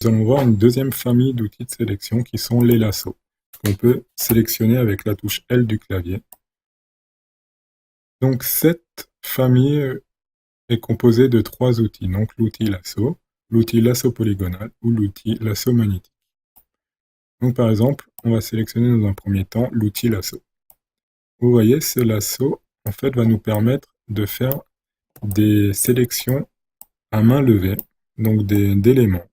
nous allons voir une deuxième famille d'outils de sélection qui sont les lassos, qu'on peut sélectionner avec la touche L du clavier. Donc cette famille est composée de trois outils, donc l'outil lasso, l'outil lasso polygonal ou l'outil lasso magnétique. Donc par exemple, on va sélectionner dans un premier temps l'outil lasso. Vous voyez, ce lasso en fait va nous permettre de faire des sélections à main levée, donc d'éléments.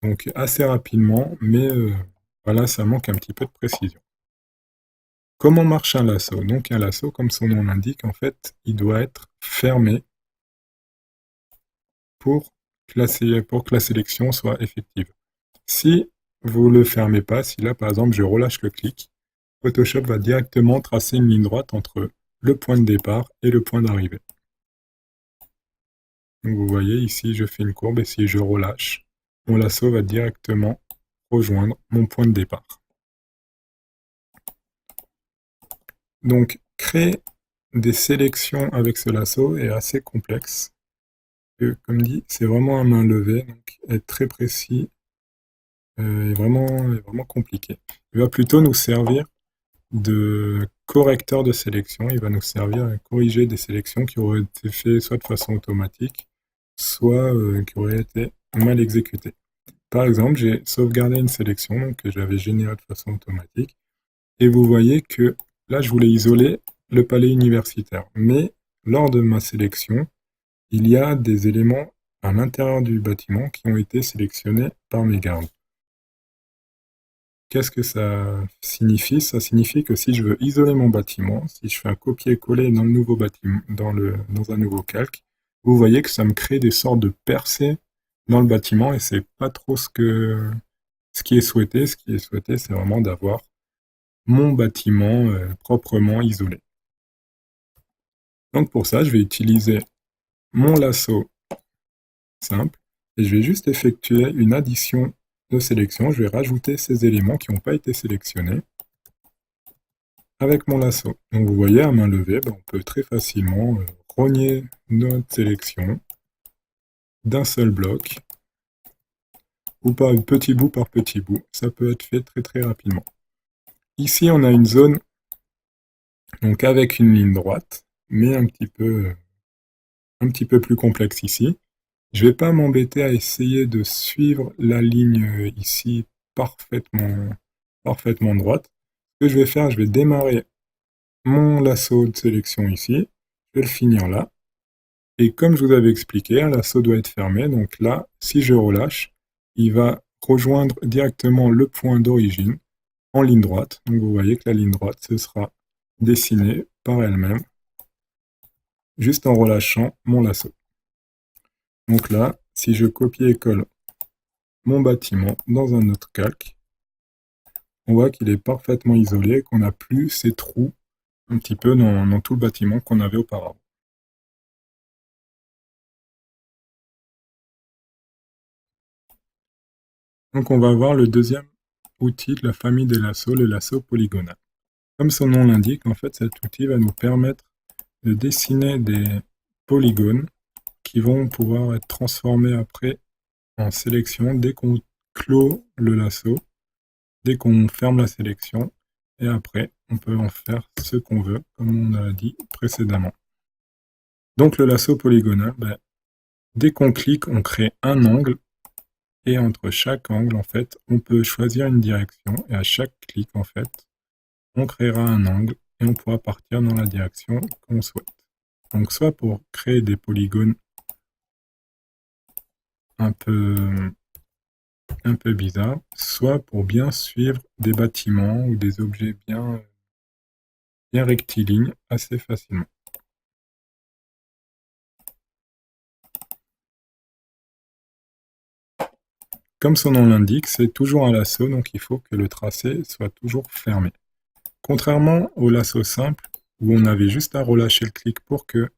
Donc assez rapidement, mais voilà, ça manque un petit peu de précision. Comment marche un lasso? Donc un lasso, comme son nom l'indique, en fait, il doit être fermé pour que la sélection soit effective. Si vous ne le fermez pas, si là par exemple je relâche le clic, Photoshop va directement tracer une ligne droite entre le point de départ et le point d'arrivée. Donc vous voyez ici je fais une courbe et si je relâche, mon lasso va directement rejoindre mon point de départ. Donc créer des sélections avec ce lasso est assez complexe. Comme dit, c'est vraiment à main levée, donc être très précis est vraiment compliqué. Il va plutôt nous servir de correcteur de sélection, il va nous servir à corriger des sélections qui auraient été faites soit de façon automatique, soit qui auraient été mal exécutées. Par exemple, j'ai sauvegardé une sélection donc, que j'avais générée de façon automatique, et vous voyez que là, je voulais isoler le palais universitaire, mais lors de ma sélection, il y a des éléments à l'intérieur du bâtiment qui ont été sélectionnés par mes gardes. Qu'est-ce que ça signifie? Ça signifie que si je veux isoler mon bâtiment, si je fais un copier-coller dans le nouveau bâtiment, dans un nouveau calque, vous voyez que ça me crée des sortes de percées dans le bâtiment et c'est pas trop ce qui est souhaité. Ce qui est souhaité, c'est vraiment d'avoir mon bâtiment proprement isolé. Donc pour ça, je vais utiliser mon lasso simple et je vais juste effectuer une addition de sélection. Je vais rajouter ces éléments qui n'ont pas été sélectionnés avec mon lasso. Donc vous voyez, à main levée, on peut très facilement rogner notre sélection d'un seul bloc ou par petit bout par petit bout. Ça peut être fait très rapidement. Ici, on a une zone donc avec une ligne droite, mais un petit peu plus complexe ici. Je ne vais pas m'embêter à essayer de suivre la ligne ici parfaitement droite. Ce que je vais faire, je vais démarrer mon lasso de sélection ici, je vais le finir là. Et comme je vous avais expliqué, un lasso doit être fermé, donc là, si je relâche, il va rejoindre directement le point d'origine en ligne droite. Donc vous voyez que la ligne droite, ce sera dessinée par elle-même, juste en relâchant mon lasso. Donc là, si je copie et colle mon bâtiment dans un autre calque, on voit qu'il est parfaitement isolé, qu'on n'a plus ces trous un petit peu dans tout le bâtiment qu'on avait auparavant. Donc on va voir le deuxième outil de la famille des lassos, le lasso polygonal. Comme son nom l'indique, en fait cet outil va nous permettre de dessiner des polygones qui vont pouvoir être transformés après en sélection dès qu'on clôt le lasso, dès qu'on ferme la sélection, et après on peut en faire ce qu'on veut, comme on a dit précédemment. Donc le lasso polygonal, dès qu'on clique, on crée un angle, et entre chaque angle, en fait, on peut choisir une direction, et à chaque clic, en fait, on créera un angle, et on pourra partir dans la direction qu'on souhaite. Donc soit pour créer des polygones un peu bizarres, soit pour bien suivre des bâtiments ou des objets bien rectilignes assez facilement. Comme son nom l'indique, c'est toujours un lasso, donc il faut que le tracé soit toujours fermé. Contrairement au lasso simple, où on avait juste à relâcher le clic pour que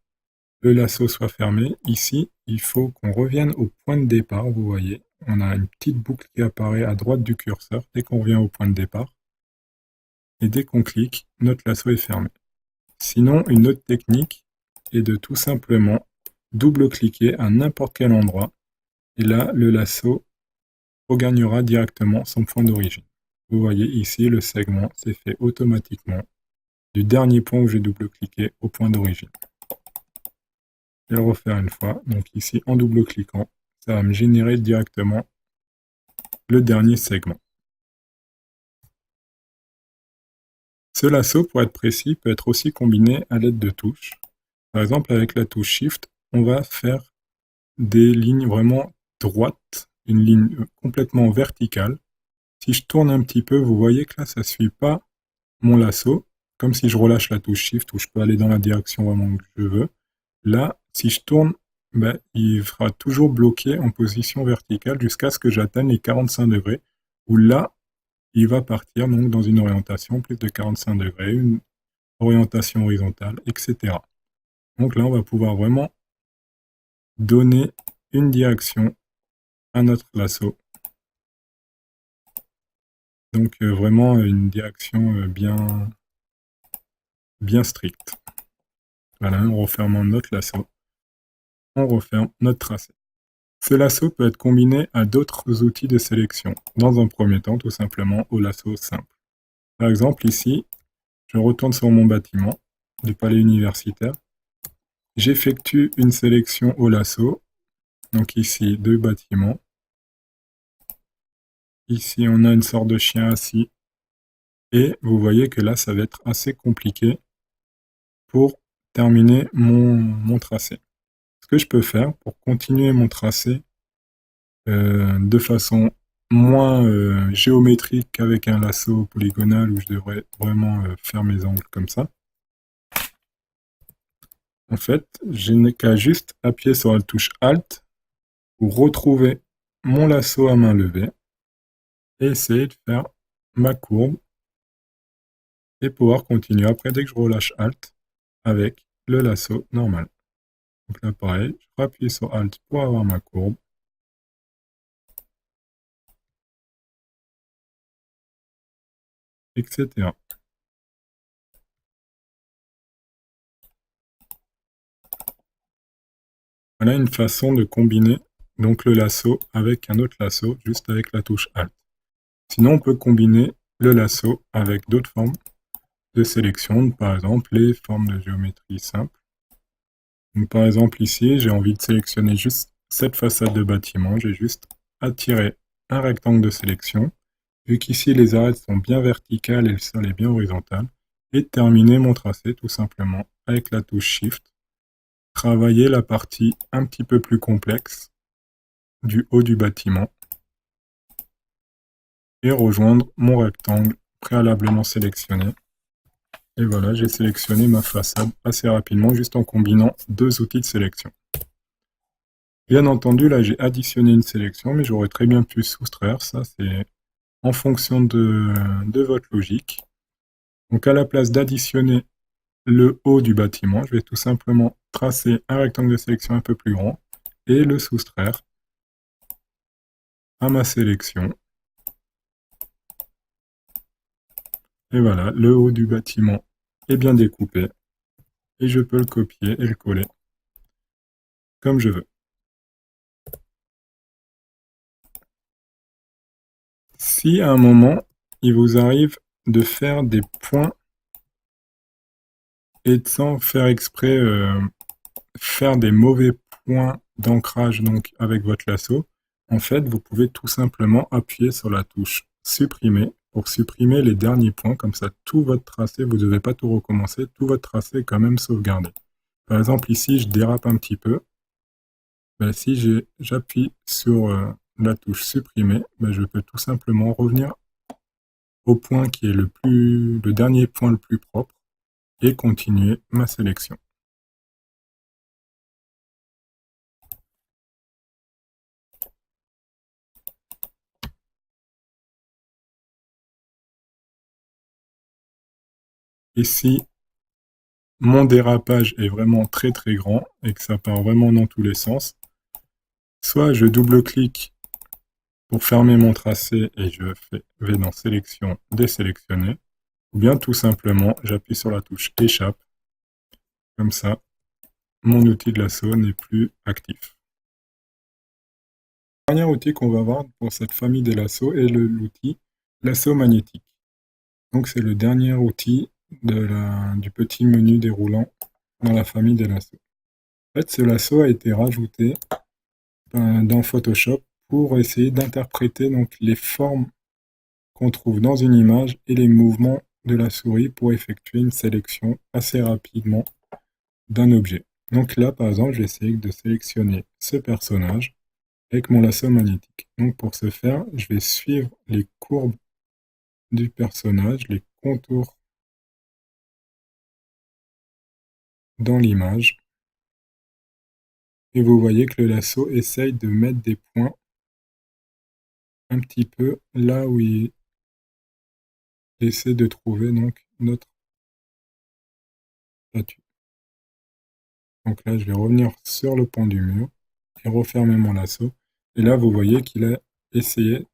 le lasso soit fermé, ici, il faut qu'on revienne au point de départ, vous voyez. On a une petite boucle qui apparaît à droite du curseur dès qu'on revient au point de départ. Et dès qu'on clique, notre lasso est fermé. Sinon, une autre technique est de tout simplement double-cliquer à n'importe quel endroit. Et là, le lasso regagnera directement son point d'origine. Vous voyez ici, le segment s'est fait automatiquement du dernier point où j'ai double-cliqué au point d'origine. Je vais le refaire une fois. Donc ici, en double-cliquant, ça va me générer directement le dernier segment. Ce lasso, pour être précis, peut être aussi combiné à l'aide de touches. Par exemple, avec la touche Shift, on va faire des lignes vraiment droites, une ligne complètement verticale. Si je tourne un petit peu, vous voyez que là, ça ne suit pas mon lasso, comme si je relâche la touche Shift où je peux aller dans la direction vraiment que je veux. Là, si je tourne, ben, il sera toujours bloqué en position verticale jusqu'à ce que j'atteigne les 45 degrés, où là, il va partir donc dans une orientation plus de 45 degrés, une orientation horizontale, etc. Donc là, on va pouvoir vraiment donner une direction à notre lasso. Donc vraiment une direction bien stricte. Voilà, en refermant notre lasso, on referme notre tracé. Ce lasso peut être combiné à d'autres outils de sélection. Dans un premier temps, tout simplement au lasso simple. Par exemple, ici, je retourne sur mon bâtiment du palais universitaire. J'effectue une sélection au lasso. Donc ici, 2 bâtiments. Ici, on a une sorte de chien assis. Et vous voyez que là, ça va être assez compliqué pour terminer mon tracé. Ce que je peux faire pour continuer mon tracé de façon moins géométrique qu'avec un lasso polygonal où je devrais vraiment faire mes angles comme ça. En fait, je n'ai qu'à juste appuyer sur la touche Alt pour retrouver mon lasso à main levée et essayer de faire ma courbe et pouvoir continuer après dès que je relâche Alt avec le lasso normal. Donc là pareil, je rappuie sur Alt pour avoir ma courbe. Etc. Voilà une façon de combiner donc le lasso avec un autre lasso, juste avec la touche Alt. Sinon, on peut combiner le lasso avec d'autres formes de sélection, par exemple les formes de géométrie simple. Donc, par exemple ici, j'ai envie de sélectionner juste cette façade de bâtiment, j'ai juste à tirer un rectangle de sélection, vu qu'ici les arêtes sont bien verticales et le sol est bien horizontal, et terminer mon tracé tout simplement avec la touche Shift. Travailler la partie un petit peu plus complexe du haut du bâtiment et rejoindre mon rectangle préalablement sélectionné. Et voilà, j'ai sélectionné ma façade assez rapidement juste en combinant 2 outils de sélection. Bien entendu, là j'ai additionné une sélection, mais j'aurais très bien pu soustraire, ça c'est en fonction de votre logique. Donc à la place d'additionner le haut du bâtiment, je vais tout simplement tracer un rectangle de sélection un peu plus grand et le soustraire à ma sélection. Et voilà, le haut du bâtiment est bien découpé et je peux le copier et le coller comme je veux. Si à un moment, il vous arrive de faire des points et sans faire exprès faire des mauvais points d'ancrage donc avec votre lasso, en fait, vous pouvez tout simplement appuyer sur la touche supprimer pour supprimer les derniers points, comme ça tout votre tracé, vous ne devez pas tout recommencer, tout votre tracé est quand même sauvegardé. Par exemple ici, je dérape un petit peu, ben, si j'appuie sur la touche supprimer, ben, je peux tout simplement revenir au point qui est le dernier point le plus propre et continuer ma sélection. Et si mon dérapage est vraiment très très grand et que ça part vraiment dans tous les sens, soit je double-clique pour fermer mon tracé et je vais dans sélection, désélectionner, ou bien tout simplement j'appuie sur la touche échappe, comme ça mon outil de lasso n'est plus actif. dernier outil qu'on va voir pour cette famille des lassos est l'outil lasso magnétique. Donc c'est le dernier outil du petit menu déroulant dans la famille des lassos. En fait, ce lasso a été rajouté dans Photoshop pour essayer d'interpréter donc les formes qu'on trouve dans une image et les mouvements de la souris pour effectuer une sélection assez rapidement d'un objet. Donc là, par exemple, je vais essayer de sélectionner ce personnage avec mon lasso magnétique. Donc pour ce faire, je vais suivre les courbes du personnage, les contours dans l'image. Et vous voyez que le lasso essaye de mettre des points un petit peu là où il essaie de trouver donc notre statue. Donc là, je vais revenir sur le pan du mur et refermer mon lasso. Et là, vous voyez qu'il a essayé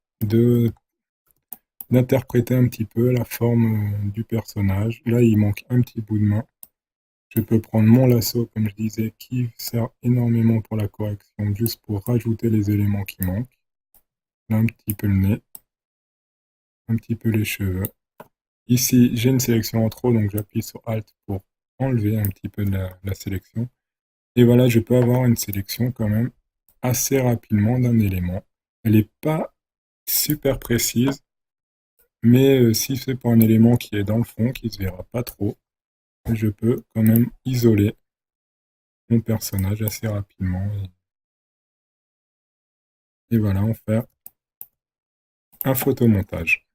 d'interpréter un petit peu la forme du personnage. Là, il manque un petit bout de main. Je peux prendre mon lasso, comme je disais, qui sert énormément pour la correction, juste pour rajouter les éléments qui manquent. Là, un petit peu le nez, un petit peu les cheveux. Ici, j'ai une sélection en trop, donc j'appuie sur Alt pour enlever un petit peu de la sélection. Et voilà, je peux avoir une sélection quand même assez rapidement d'un élément. Elle n'est pas super précise, mais si c'est pour un élément qui est dans le fond, qui ne se verra pas trop, je peux quand même isoler mon personnage assez rapidement. Et voilà, en faire un photomontage.